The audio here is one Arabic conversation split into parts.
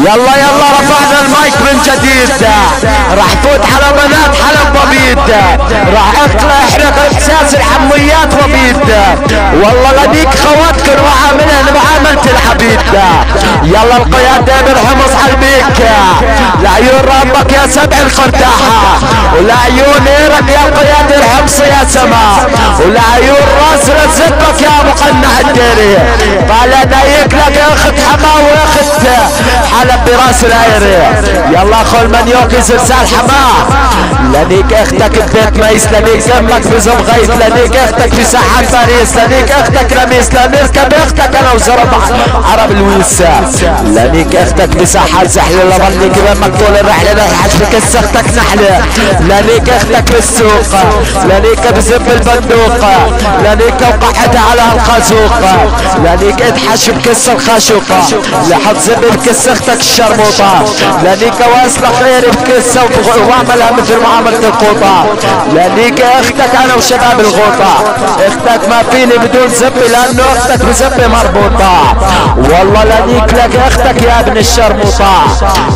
يلا يلا رفعنا المايك من جديد، راح فوت على بنات حلب وبيد، راح احرق احساس الحميات وبيد، والله لديك خواتكن وعاملها معاملة العبيد. يلا القيادة بالحمص حلبيك، لعيون ربك يا سبع القرداحة، ولعيون ايرك يا قيادة الحمص يا سماء، ولعيون راس رزقك يا مقنع الديري. قال دايك لك يا اخت حما واخت حلب براس العيري. يلا خل من يوكي زلزال حما، لنيك اختك ببيت ميس، لنيك امك بزم غيث، لنيك اختك في ساحات باريس، لنيك اختك لميس، لنركب اختك انا وزرب عرب الويسا، لنيك اختك بساحات زحلة، لظليك بامك طول الرحلة لحج بكس اختك نحلة، لنيك اختك بالسوق، لنيك بزب البندوقة، لنيك وقعت على الخازوقة، لنيك ادحش بكس الخاشوقة، لحط زب بكس اختك الشرموطة، لنيك واصلة خير بكس واعملها مثل معاملة القوطة، لنيك اختك انا وشباب الغوطة، اختك ما فيني بدون زب لانه اختك بزب مربوطة، والله لنيك لك اختك يا ابن الشرموطة.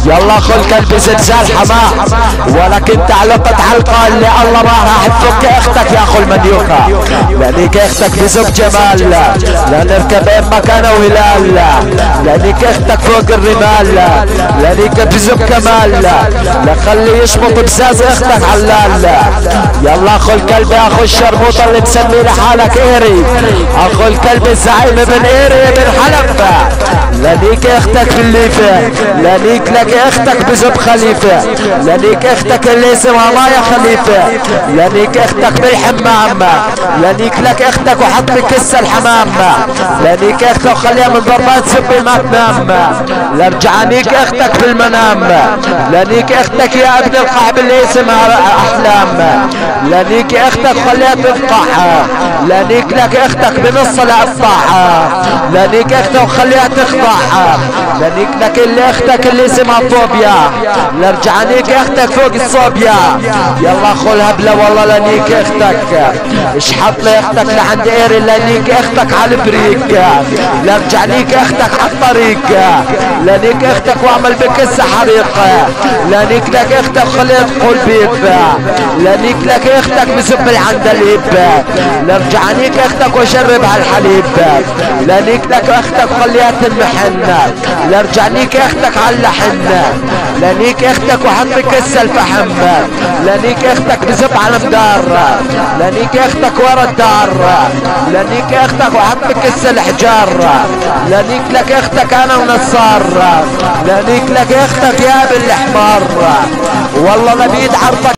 يلا خل كلب زلزال حما، ولكن تعلقت حلقة اللي الله ما راح تفك اختك يا خل مديوكة، لنيك اختك بزب جمال، لا نركب امك انا وهلال، لنيك اختك فوق الرمال، لنيك بزب كمال، لا خلي يشمط بزاز اختك علال. يلا خل كلب يا اخو الشرموطة اللي مسمي لحالك ايري، اخو الكلب الزعيم ابن ايري ابن حلب، لنيك اختك في الليفة، لنيك لك اختك بزب خليفة، لنيك اختك اللي اسمها مايا خليفة، لنيك اختك بالحمام، لنيك لك اختك وحط بكس الحمام، لنيك اختك وخليها من ضربات سبي ما تنام، لرجعانيك اختك بالمنام، لنيك اختك يا ابن القحب اللي اسمها احلام، لنيك اختك خليها تفقع، لنيك لك اختك بنص العطاحة، لنيك اختك وخليها تخضع، لنيك لك اللي اختك اللي اسمها فوبيا، لرجعانيك اختك فوق الصوبيا. يلا خل هبلة والله لنيك اختك، اشحط لي اختك لعند ايري، لنيك اختك على البريك، لرجعانيك اختك على الطريق، لنيك اختك واعمل بكس حريق، لنيك لك اختك خليها تقول بيب، لنيك لك اختك بزب العندليب، لرجعانيك اختك وشرب هالحليب، لنيك لك اختك خليها تنمحن، لرجعنيك اختك على اللحن، لنيك اختك وحط بكس الفحم، لنيك اختك بزب على مدار، لنيك اختك ورا الدار، لنيك اختك وحط بكس الحجار، لنيك لك اختك انا ونصار، لنيك لك اختك يا بالحمار، والله لبيد عرضك